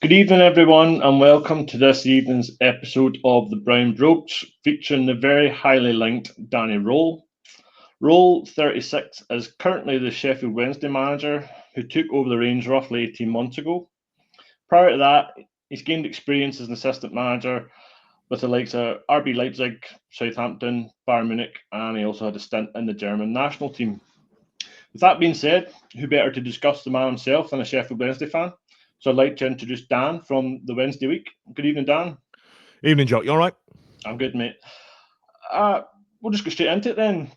Good evening, everyone, and welcome to this evening's episode of the Brown Brogues, featuring the very highly linked Danny Rohl. Rohl, 36, is currently the Sheffield Wednesday manager who took over the reins roughly 18 months ago. Prior to that, he's gained experience as an assistant manager with the likes of RB Leipzig, Southampton, Bayern Munich, and he also had a stint in the German national team. With that being said, who better to discuss the man himself than a Sheffield Wednesday fan? So I'd like to introduce Dan from the Wednesday Week. Good evening, Dan. Evening, Jock. You all right? I'm good, mate. We'll just go straight into it then.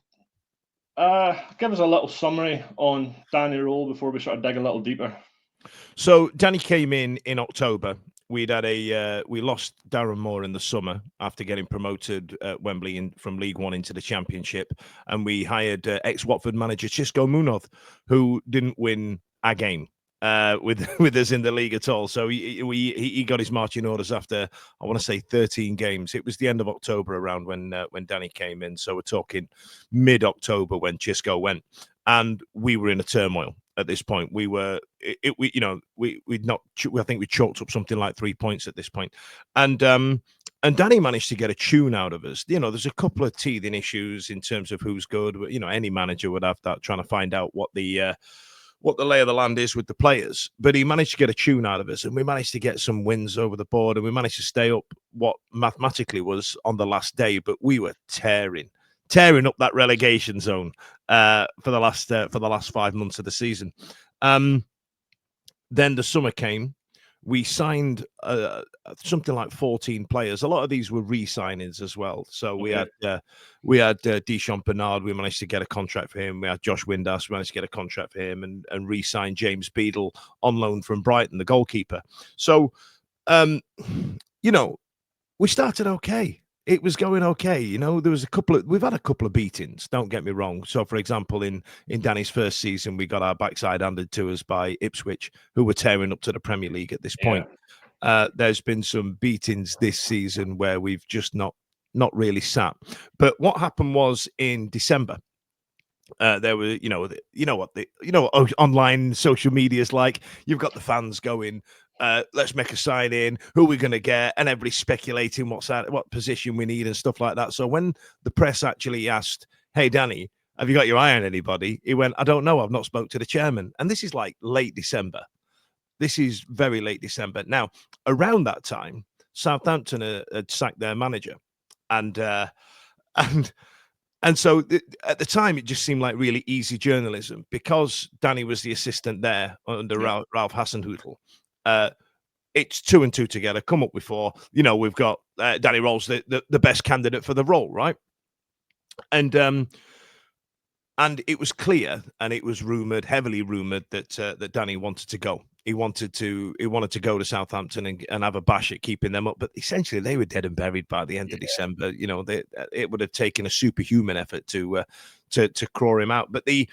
Give us a little summary on Danny Rohl before we sort of dig a little deeper. So Danny came in October. We lost Darren Moore in the summer after getting promoted at Wembley from League One into the Championship, and we hired ex-Watford manager Xisco Munoz, who didn't win a game with us in the league at all. So he got his marching orders after, I want to say, 13 games. It was the end of October around when Danny came in. So we're talking mid-October when Xisco went, and we were in a turmoil. At this point, we'd not. I think we chalked up something like 3 points at this point, and Danny managed to get a tune out of us. There's a couple of teething issues in terms of who's good. Any manager would have that, trying to find out what the lay of the land is with the players. But he managed to get a tune out of us, and we managed to get some wins over the board, and we managed to stay up what mathematically was on the last day. But we were tearing up that relegation zone for the last 5 months of the season. Then the summer came. We signed something like 14 players. A lot of these were re-signings as well. So we had Deschamps Bernard. We managed to get a contract for him. We had Josh Windass. We managed to get a contract for him and re-signed James Beadle on loan from Brighton, the goalkeeper. So, we started okay. It was going okay. There was we've had a couple of beatings, don't get me wrong. So, for example, in Danny's first season, we got our backside handed to us by Ipswich, who were tearing up to the Premier League at this point. There's been some beatings this season where we've just not really sat. But what happened was in December, there were, what online social media is like. You've got the fans going, let's make a sign in, who are we going to get, and everybody's speculating what position we need and stuff like that. So when the press actually asked, hey, Danny, have you got your eye on anybody? He went, I don't know. I've not spoke to the chairman. And this is like late December. This is very late December. Now, around that time, Southampton had sacked their manager. And so at the time, it just seemed like really easy journalism because Danny was the assistant there under Ralph Hasenhüttl. It's 2 and 2 together. Come up with 4. We've got Danny Rohl's the best candidate for the role, right? And it was clear, and it was heavily rumored that Danny wanted to go. He wanted to go to Southampton and have a bash at keeping them up. But essentially, they were dead and buried by the end of December. It would have taken a superhuman effort to claw him out. But the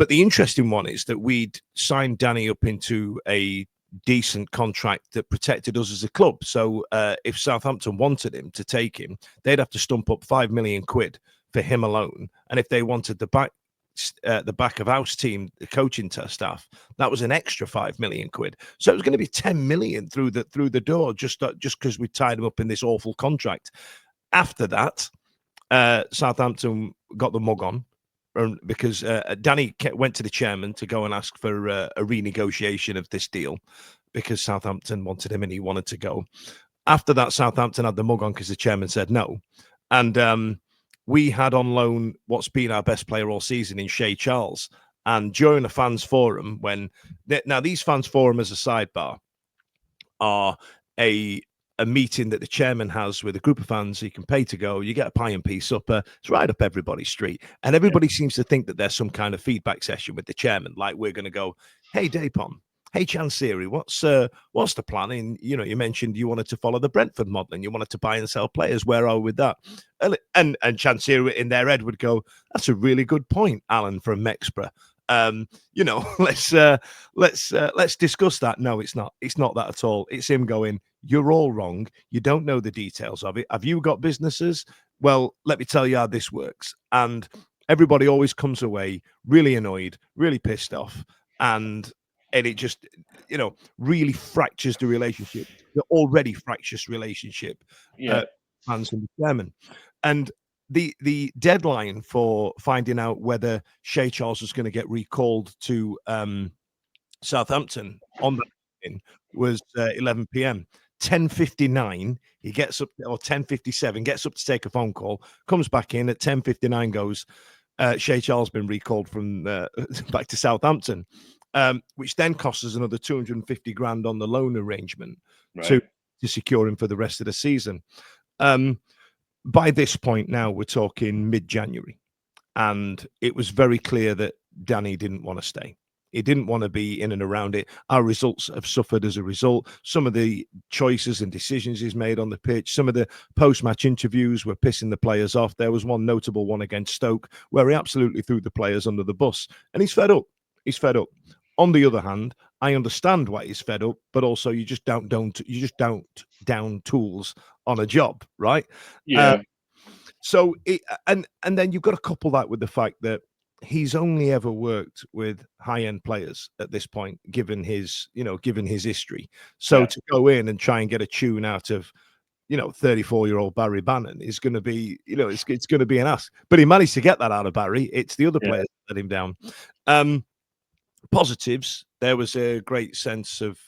interesting one is that we'd signed Danny up into a decent contract that protected us as a club. So if Southampton wanted him to take him, they'd have to stump up £5 million for him alone. And if they wanted the back of house team, the coaching staff, that was an extra £5 million. So it was going to be 10 million through the door just because we tied him up in this awful contract. After that, Southampton got the mug on because Danny went to the chairman to go and ask for a renegotiation of this deal because Southampton wanted him and he wanted to go. After that, Southampton had the mug on because the chairman said no. And we had on loan what's been our best player all season in Shea Charles. And during a fans forum, now these fans forum as a sidebar are a meeting that the chairman has with a group of fans. You can pay to go. You get a pie and peas supper. It's right up everybody's street. And everybody seems to think that there's some kind of feedback session with the chairman. Like we're going to go, hey, Dapon, hey, Chansiri, what's the plan? And, you mentioned you wanted to follow the Brentford model and you wanted to buy and sell players. Where are we with that? And Chansiri in their head would go, that's a really good point, Alan from Mexborough. Let's discuss that. No, it's not. It's not that at all. It's him going, you're all wrong. You don't know the details of it. Have you got businesses? Well, let me tell you how this works. And everybody always comes away really annoyed, really pissed off. And and it just, really fractures the relationship, the already fractious relationship, Yeah, fans and the chairman. And the deadline for finding out whether Shea Charles was going to get recalled to Southampton on that evening was 11 p.m. 10:59, he gets up, or 10:57, gets up to take a phone call, comes back in at 10:59, goes, Shea Charles been recalled from back to Southampton, which then costs us another 250 grand on the loan arrangement to right. secure him for the rest of the season. By this point now, we're talking mid-January, and it was very clear that Danny didn't want to stay. He didn't want to be in and around it. Our results have suffered as a result. Some of the choices and decisions he's made on the pitch, some of the post-match interviews were pissing the players off. There was one notable one against Stoke where he absolutely threw the players under the bus, and he's fed up. He's fed up. On the other hand, I understand why he's fed up, but also you just don't down tools on a job, right? Uh, Yeah, so and then you've got to couple that with the fact that he's only ever worked with high-end players at this point, given his history. So yeah, to go in and try and get a tune out of 34-year-old Barry Bannon is going to be, it's going to be an ask. But he managed to get that out of Barry. It's the other yeah, players that let him down. Positives, there was a great sense of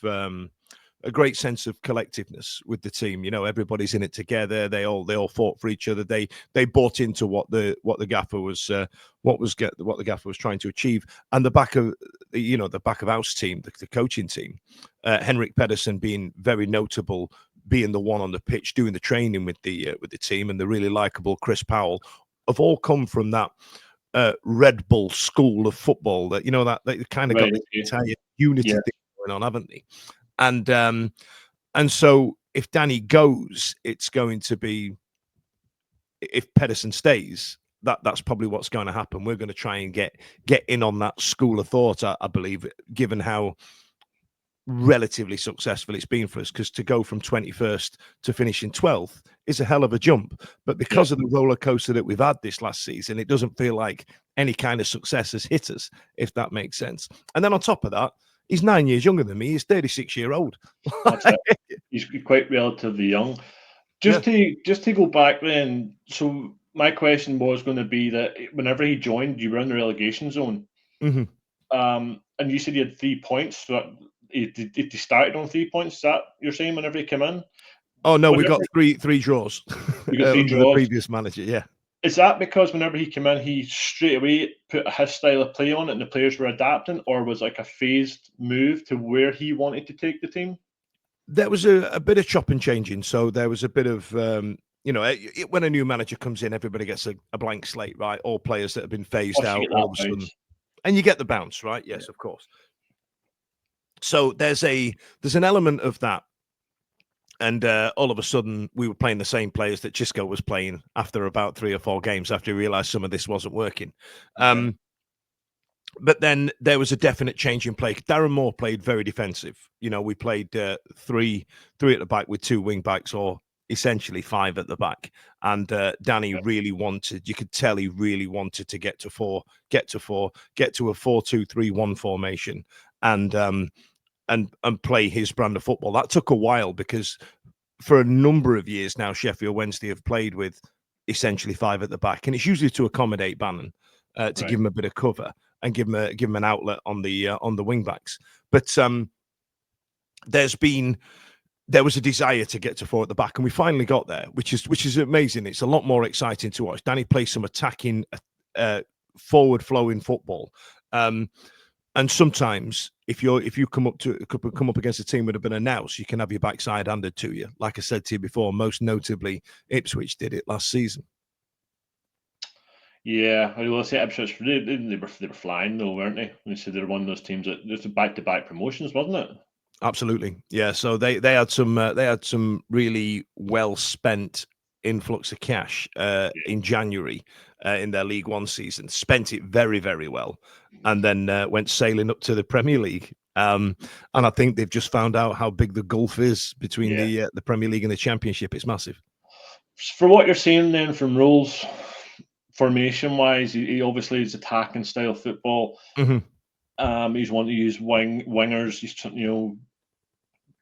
collectiveness with the team. Everybody's in it together. They all fought for each other. They bought into what the gaffer was trying to achieve. And the back of house team, the coaching team, Henrik Pedersen being very notable, being the one on the pitch doing the training with the team, and the really likable Chris Powell, have all come from that Red Bull school of football. That that they kind of got right. the Okay. entire unity Yeah, thing going on, haven't they? And so if Danny goes, it's going to be, if Pedersen stays, that's probably what's going to happen. We're going to try and get in on that school of thought, I believe, given how relatively successful it's been for us, because to go from 21st to finishing 12th is a hell of a jump. But yeah. because of the roller coaster that we've had this last season, it doesn't feel like any kind of success has hit us, if that makes sense. And then on top of that, he's 9 years younger than me. He's 36-year-old. That's it. He's quite relatively young. Yeah. Just to go back then. So my question was going to be that whenever he joined, you were in the relegation zone. Hmm. And you said he had 3 points. So he started on 3 points. Is that you're saying whenever he came in? Oh no, we Whenever got three draws you got three under the draws, previous manager. Yeah. is that because whenever he came in, he straight away put his style of play on it and the players were adapting, or was like a phased move to where he wanted to take the team? There was a bit of chop and changing. So there was a bit of, when a new manager comes in, everybody gets a blank slate, right? All players that have been phased Plus, you out get all that of a sudden, bounce. and you get the bounce, right? Yeah, Yes, of course. So there's an element of that. And all of a sudden, we were playing the same players that Chisco was playing after about 3 or 4 games, after he realised some of this wasn't working. okay, But then there was a definite change in play. Darren Moore played very defensive. We played three at the back with 2 wing backs, or essentially 5 at the back. And Danny really wanted, you could tell he really wanted to get to a 4-2-3-1 formation, and play his brand of football. That took a while, because for a number of years now, Sheffield Wednesday have played with essentially 5 at the back, and it's usually to accommodate Bannon, to right, give him a bit of cover and give him an outlet on the wing backs. But there was a desire to get to 4 at the back, and we finally got there, which is amazing. It's a lot more exciting to watch. Danny plays some attacking, forward flowing football. And sometimes, if you come up against a team with a bit of nous, you can have your backside handed to you. Like I said to you before, most notably, Ipswich did it last season. yeah. I will say Ipswich, they were flying though, weren't they? They said they're one of those teams that just back-to-back promotions, wasn't it? Absolutely, yeah. So they had some really well spent influx of cash in January in their League One season. Spent it very, very well, and then went sailing up to the Premier League. And I think they've just found out how big the gulf is between Yeah. the Premier League and the Championship. It's massive. For what you're saying then from Rolls, formation wise, he obviously is attacking style football. Hmm. He's wanted to use wingers. He's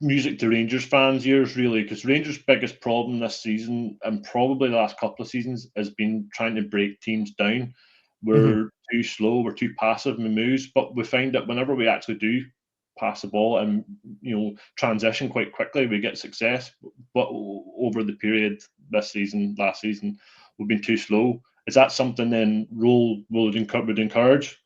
music to Rangers fans' ears, really, because Rangers' biggest problem this season, and probably the last couple of seasons, has been trying to break teams down. We're too slow, we're too passive in moves, but we find that whenever we actually do pass the ball and transition quite quickly, we get success. But over the period this season, last season, we've been too slow. Is that something then Roll would encourage?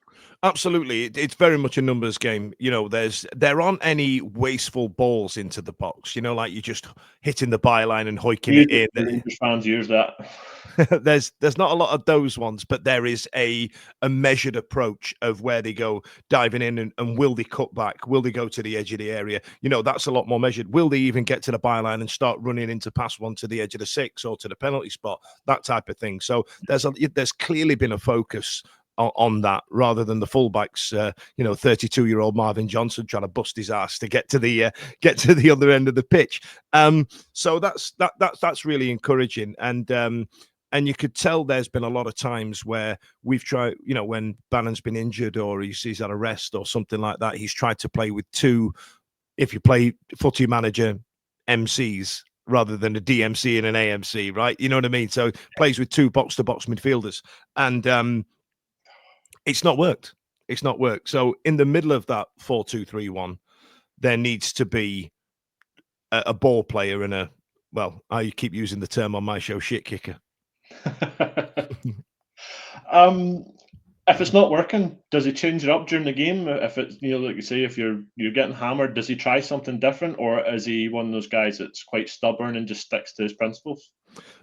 Absolutely. It's very much a numbers game. There aren't any wasteful balls into the box, like you're just hitting the byline and hoiking it in. Rangers fans use that. There's not a lot of those ones, but there is a measured approach of where they go diving in and will they cut back? Will they go to the edge of the area? That's a lot more measured. Will they even get to the byline and start running into pass one to the edge of the 6 or to the penalty spot? That type of thing. So there's clearly been a focus on that rather than the fullbacks, 32-year-old Marvin Johnson trying to bust his ass to get to the other end of the pitch. So that's really encouraging, and you could tell there's been a lot of times where we've tried, when Bannon's been injured or he's had a rest or something like that, he's tried to play with two, if you play footy manager, MCs rather than a DMC and an AMC, right? You know what I mean? So plays with two box-to-box midfielders, and it's not worked. It's not worked. So in the middle of that 4-2-3-1, there needs to be a ball player and I keep using the term on my show, shit kicker. If it's not working, does he change it up during the game? If it's like you say, if you're getting hammered, does he try something different, or is he one of those guys that's quite stubborn and just sticks to his principles?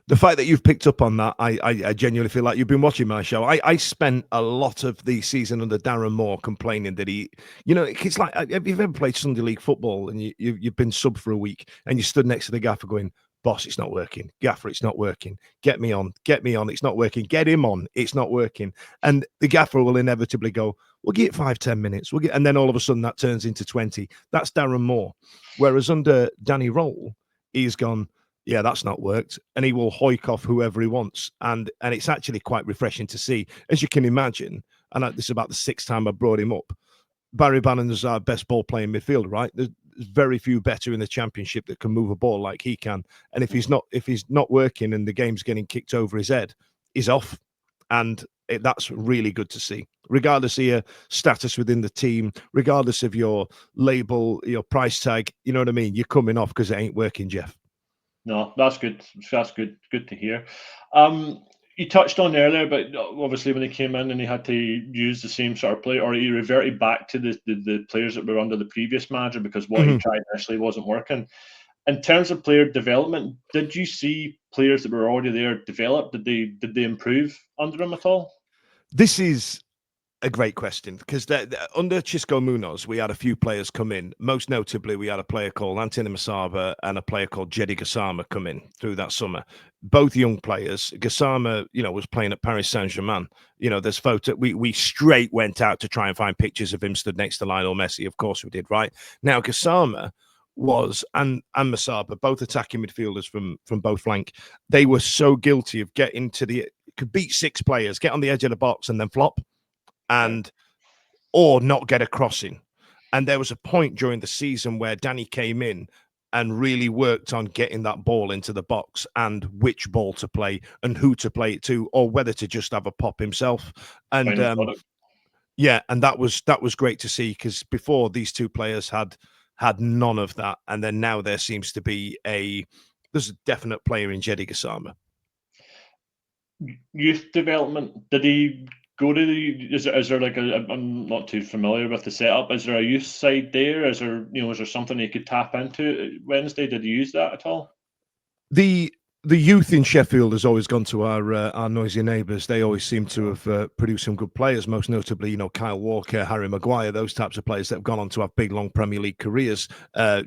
The fact that you've picked up on that, I genuinely feel like you've been watching my show. I spent a lot of the season under Darren Moore complaining that it's like, have you ever played Sunday League football and you've been sub for a week and you stood next to the gaffer going, boss, it's not working. Gaffer, it's not working. Get me on. It's not working. Get him on. It's not working. And the gaffer will inevitably go, we'll give it 5-10 minutes. And then all of a sudden that turns into 20. That's Darren Moore. Whereas under Danny Rohl, he's gone, yeah, that's not worked. And he will hoik off whoever he wants. And it's actually quite refreshing to see. As you can imagine, and this is about the 6th time I brought him up, Barry Bannon's our best ball playing midfielder, right? There's very few better in the championship that can move a ball like he can. And if he's not working and the game's getting kicked over his head, he's off. And that's really good to see. Regardless of your status within the team, regardless of your label, your price tag, you know what I mean? You're coming off because it ain't working, Jeff. No, that's good. That's good. Good to hear. You touched on earlier, but obviously when he came in and he had to use the same sort of play, or he reverted back to the players that were under the previous manager because what he tried initially wasn't working. In terms of player development, did you see players that were already there develop? Did they improve under him at all? This is a great question because under Chisco Munoz, we had a few players come in. Most notably, we had a player called Anthony Masaba and a player called Jedi Gassama come in through that summer. Both young players. Gassama, was playing at Paris Saint-Germain. There's photo. We straight went out to try and find pictures of him stood next to Lionel Messi. Of course we did, right? Now, Gassama and Masaba, both attacking midfielders from both flank. They were so guilty of getting could beat 6 players, get on the edge of the box and then flop. Or not get a crossing. And there was a point during the season where Danny came in and really worked on getting that ball into the box and which ball to play and who to play it to, or whether to just have a pop himself. And and that was great to see because before these two players had none of that, and then now there seems to be there's a definite player in Jedi Gassama. Youth development, did he go to is there like I'm not too familiar with the setup. Is there a youth side there? Is there something you could tap into at Wednesday? Did you use that at all? The youth in Sheffield has always gone to our noisy neighbours. They always seem to have produced some good players, most notably, Kyle Walker, Harry Maguire, those types of players that have gone on to have big, long Premier League careers.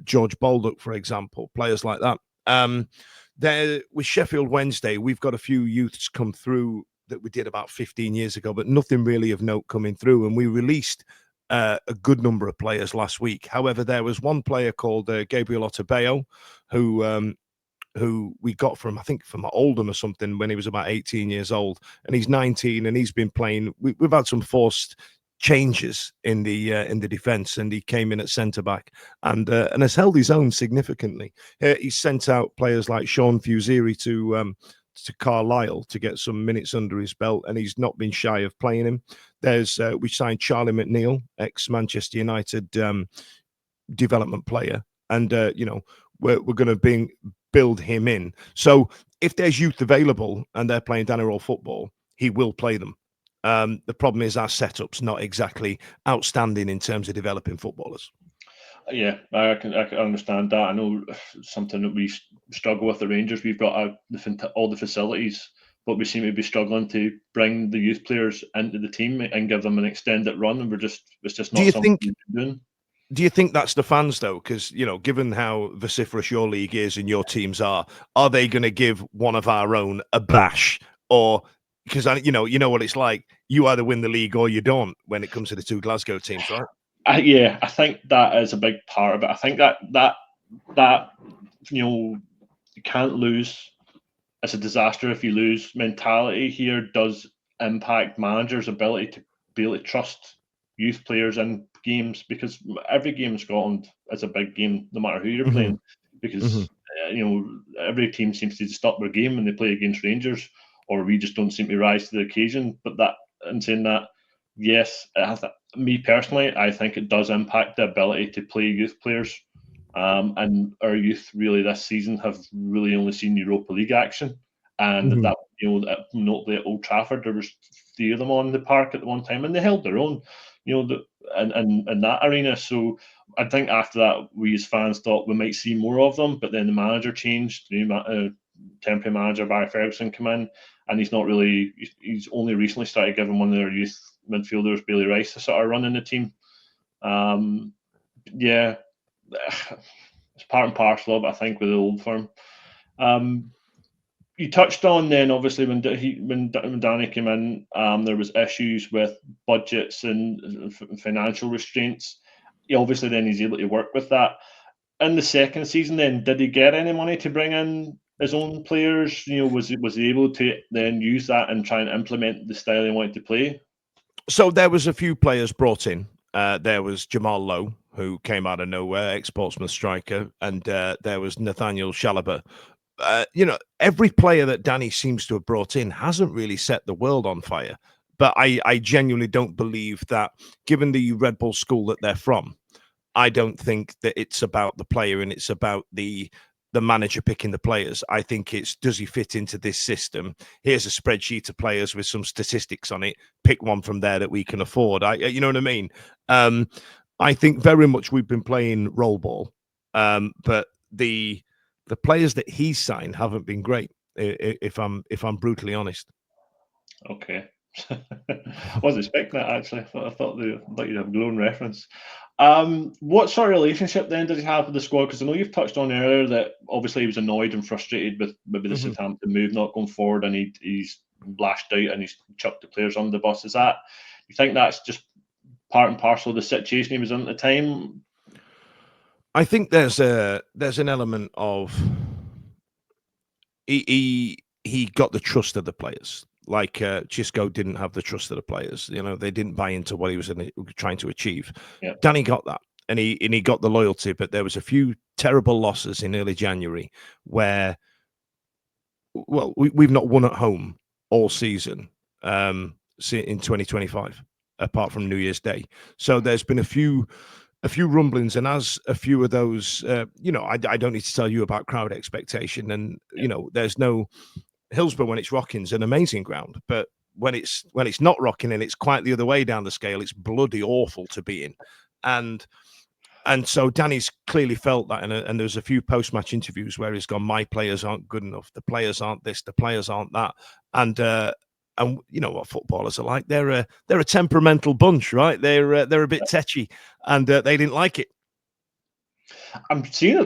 George Baldock, for example, players like that. There with Sheffield Wednesday, we've got a few youths come through that we did about 15 years ago, but nothing really of note coming through. And we released a good number of players last week. However, there was one player called Gabriel Otabeo, who we got from Oldham or something when he was about 18 years old. And he's 19 and he's been playing. We've had some forced changes in the defence, and he came in at centre back and has held his own significantly. He's sent out players like Sean Fusiri to Carlisle to get some minutes under his belt, and he's not been shy of playing him. We signed Charlie McNeil, ex-Manchester United development player, and we're going to build him in. So if there's youth available and they're playing Danny Rohl football, he will play them. The problem is our setup's not exactly outstanding in terms of developing footballers. Yeah, I can understand that. I know something that we struggle with the Rangers. We've got all the facilities, but we seem to be struggling to bring the youth players into the team and give them an extended run. And it's just not something we're doing. Do you think that's the fans though? Because given how vociferous your league is and your teams are they going to give one of our own a bash? Or because you know what it's like. You either win the league or you don't when it comes to the two Glasgow teams, right? Yeah, I think that is a big part of it. I think that you can't lose. It's a disaster if you lose. Mentality here does impact managers' ability to be able to trust youth players in games, because every game in Scotland is a big game, no matter who you're playing. Because every team seems to stop their game when they play against Rangers, or we just don't seem to rise to the occasion. But in saying that, yes, me personally, I think it does impact the ability to play youth players. And our youth really this season have really only seen Europa League action, and that notably at Old Trafford, there was 3 of them on the park at the one time, and they held their own, in that arena. So I think after that, we as fans thought we might see more of them, but then the manager changed. The temporary manager Barry Ferguson came in, and he's only recently started giving one of their youth midfielders, Bailey Rice, a sort of run in the team. Yeah. It's part and parcel of it, I think, with the old firm. You touched on then, obviously, when Danny came in, there was issues with budgets and financial restraints. Obviously, then he's able to work with that. In the second season, then, did he get any money to bring in his own players? Was he able to then use that and try and implement the style he wanted to play? So there was a few players brought in. There was Jamal Lowe, who came out of nowhere, ex-Portsmouth striker, and there was Nathaniel Chalobah. Every player that Danny seems to have brought in hasn't really set the world on fire. But I genuinely don't believe that, given the Red Bull school that they're from, I don't think that it's about the player and it's about the manager picking the players. I think it's, does he fit into this system? Here's a spreadsheet of players with some statistics on it. Pick one from there that we can afford. You know what I mean? I think very much we've been playing roll ball, but the players that he's signed haven't been great. If I'm brutally honest. Okay. I wasn't expecting that, actually. I thought you'd have a glowing reference. What sort of relationship then does he have with the squad? Because I know you've touched on earlier that obviously he was annoyed and frustrated with maybe the Southampton move not going forward, and he's lashed out and he's chucked the players under the bus. Is that, you think that's just part and parcel of the situation he was in at the time? I think there's an element of he got the trust of the players. Like Chisco didn't have the trust of the players. They didn't buy into what he was trying to achieve. Yeah. Danny got that, and he got the loyalty. But there was a few terrible losses in early January where, well, we've not won at home all season in 2025, apart from New Year's Day. So there's been a few rumblings, and as a few of those, I don't need to tell you about crowd expectation, and there's no Hillsborough when it's rocking is an amazing ground, but when it's not rocking and it's quite the other way down the scale, it's bloody awful to be in. And so Danny's clearly felt that, and there's a few post-match interviews where he's gone, my players aren't good enough, the players aren't this, the players aren't that, and you know what footballers are like. They're a temperamental bunch, right? They're a bit tetchy, and they didn't like it. I'm seeing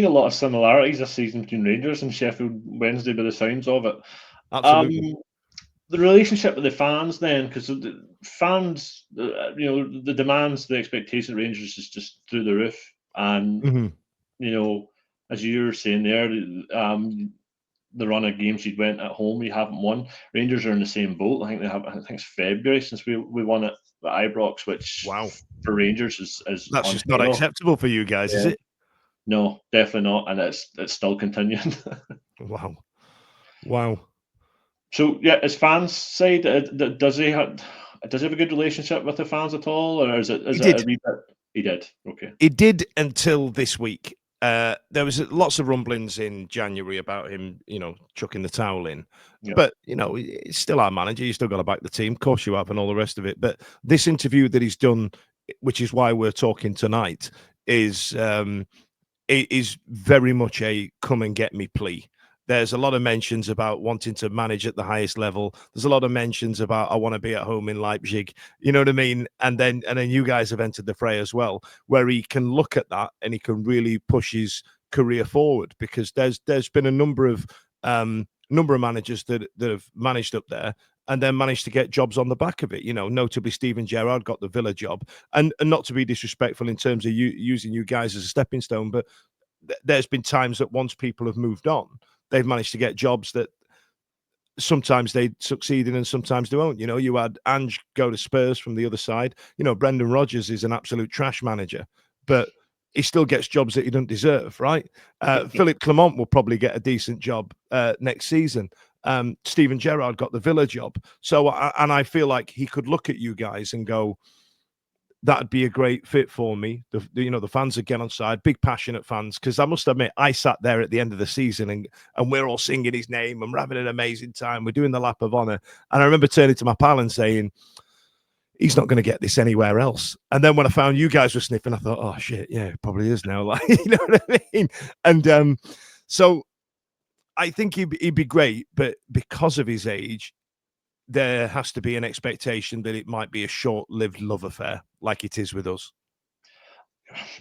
a lot of similarities this season between Rangers and Sheffield Wednesday by the sounds of it. Absolutely. The relationship with the fans then, because the fans, the demands, the expectation of Rangers is just through the roof. And, as you were saying there, the run of games you'd went at home, you haven't won. Rangers are in the same boat. I think it's February since we won at Ibrox, which Wow. for Rangers is That's just not unheard of. acceptable for you guys, is Yeah. it? No, definitely not, and it's still continuing. Wow. So yeah, as fans side, does he have a good relationship with the fans at all, or is it He a did. wee bit? He did. Okay. It did until this week. There was lots of rumblings in January about him, chucking the towel in. Yeah. But, he's still our manager. You still got to back the team. Of course you have, and all the rest of it. But this interview that he's done, which is why we're talking tonight, is very much a come and get me plea. There's a lot of mentions about wanting to manage at the highest level. There's a lot of mentions about I want to be at home in Leipzig. You know what I mean? And then you guys have entered the fray as well, where he can look at that and he can really push his career forward, because there's been a number of managers that have managed up there and then managed to get jobs on the back of it. Notably Steven Gerrard got the Villa job, and not to be disrespectful in terms of using you guys as a stepping stone, but there's been times that once people have moved on, they've managed to get jobs that sometimes they succeed in and sometimes they won't. You had Ange go to Spurs from the other side. Brendan Rodgers is an absolute trash manager, but he still gets jobs that he doesn't deserve, right? Philippe Clement will probably get a decent job next season. Steven Gerrard got the Villa job. So, I feel like he could look at you guys and go, that'd be a great fit for me. The fans would get on side, big passionate fans. Because I must admit, I sat there at the end of the season and we're all singing his name and we're having an amazing time. We're doing the lap of honor. And I remember turning to my pal and saying, he's not going to get this anywhere else. And then when I found you guys were sniffing, I thought, oh shit, yeah, it probably is now. Like, you know what I mean? And so I think he'd be great, but because of his age, there has to be an expectation that it might be a short-lived love affair, like it is with us.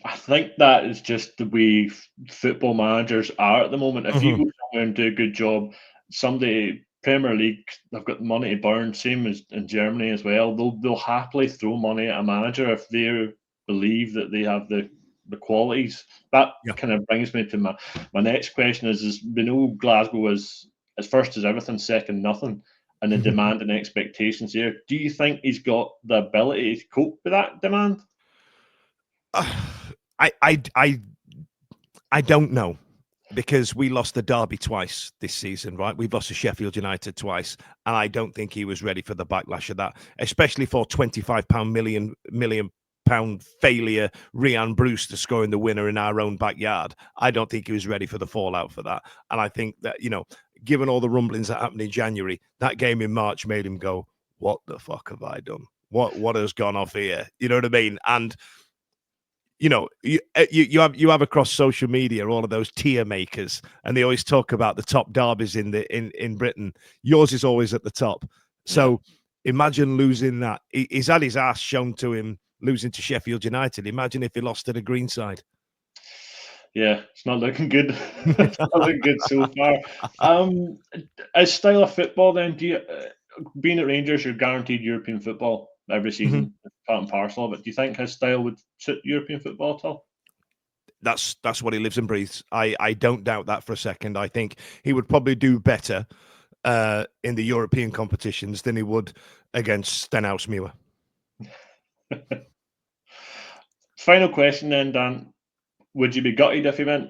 I think that is just the way football managers are at the moment. If you go somewhere and do a good job, somebody Premier League, they've got money to burn, same as in Germany as well. They'll happily throw money at a manager if they believe that they have the qualities. That kind of brings me to my next question is we know Glasgow is as first as everything, second nothing, and the demand and expectations there. Do you think he's got the ability to cope with that demand? I don't know, because we lost the derby twice this season, right? We've lost to Sheffield United twice, and I don't think he was ready for the backlash of that, especially for £25 million failure, Ryan Brewster scoring the winner in our own backyard. I don't think he was ready for the fallout for that. And I think that, given all the rumblings that happened in January, that game in March made him go, what the fuck have I done? What has gone off here? You know what I mean? And you have across social media all of those tier makers, and they always talk about the top derbies in Britain. Yours is always at the top. So imagine losing that. He's had his ass shown to him losing to Sheffield United. Imagine if he lost to the Greenside. Yeah, it's not looking good. It's not looking good so far. As style of football, then, do you being at Rangers, you're guaranteed European football every season, part and parcel of it. Do you think his style would suit European football at all? That's what he lives and breathes. I don't doubt that for a second. I think he would probably do better in the European competitions than he would against Stenhouse-Muir. Final question then, Dan. Would you be gutted if he went?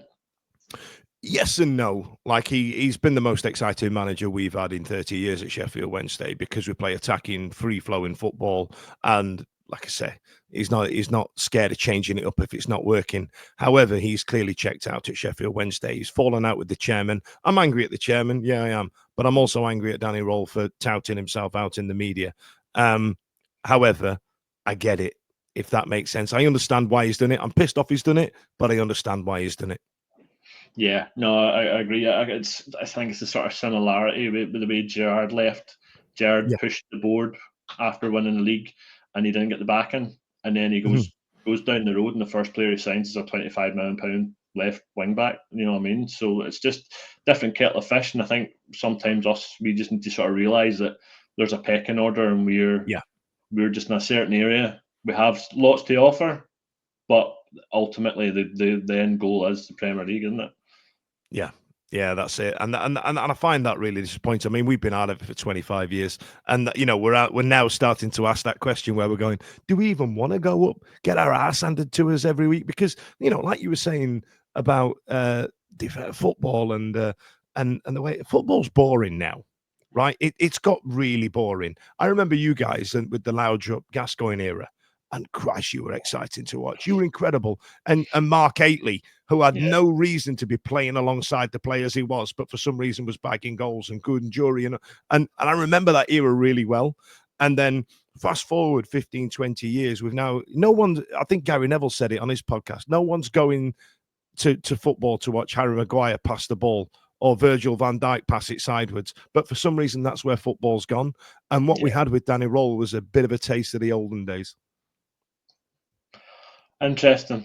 Yes and no. Like he's been the most exciting manager we've had in 30 years at Sheffield Wednesday, because we play attacking, free-flowing football, and like I say, he's not scared of changing it up if it's not working. However, he's clearly checked out at Sheffield Wednesday. He's fallen out with the chairman. I'm angry at the chairman, yeah, I am, but I'm also angry at Danny Rohl for touting himself out in the media. However, I get it, if that makes sense. I understand why he's done it. I'm pissed off he's done it, but I understand why he's done it. Yeah, no, I agree. I think it's a sort of similarity with the way Gerrard left. Gerrard pushed the board after winning the league, and he didn't get the backing, and then he goes down the road, and the first player he signs is a £25 million left wing back. You know what I mean? So it's just different kettle of fish, and I think sometimes we just need to sort of realise that there's a pecking order, and we're just in a certain area. We have lots to offer, but ultimately the end goal is the Premier League, isn't it? Yeah, Yeah, that's it, and I find that really disappointing. I mean, we've been out of it for 25 years, and you know we're now starting to ask that question where we're going, do we even want to go up, get our ass handed to us every week? Because you know, like you were saying about football and the way football's boring now, right? It's got really boring. I remember you guys and with the Loudrup Gascoigne era. And Christ, you were exciting to watch. You were incredible. And Mark Aitley, who had no reason to be playing alongside the players he was, but for some reason was bagging goals and good and jury. And I remember that era really well. And then fast forward 15, 20 years, we've now, no one, I think Gary Neville said it on his podcast, no one's going to football to watch Harry Maguire pass the ball or Virgil van Dijk pass it sideways. But for some reason, that's where football's gone. And what we had with Danny Rohl was a bit of a taste of the olden days. Interesting.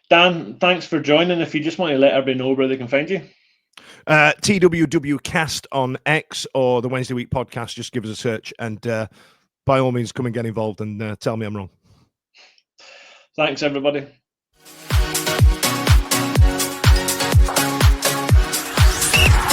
Dan, thanks for joining. If you just want to let everybody know where they can find you. TWW Cast on X or the Wednesday Week Podcast, just give us a search and by all means come and get involved and tell me I'm wrong. Thanks, everybody.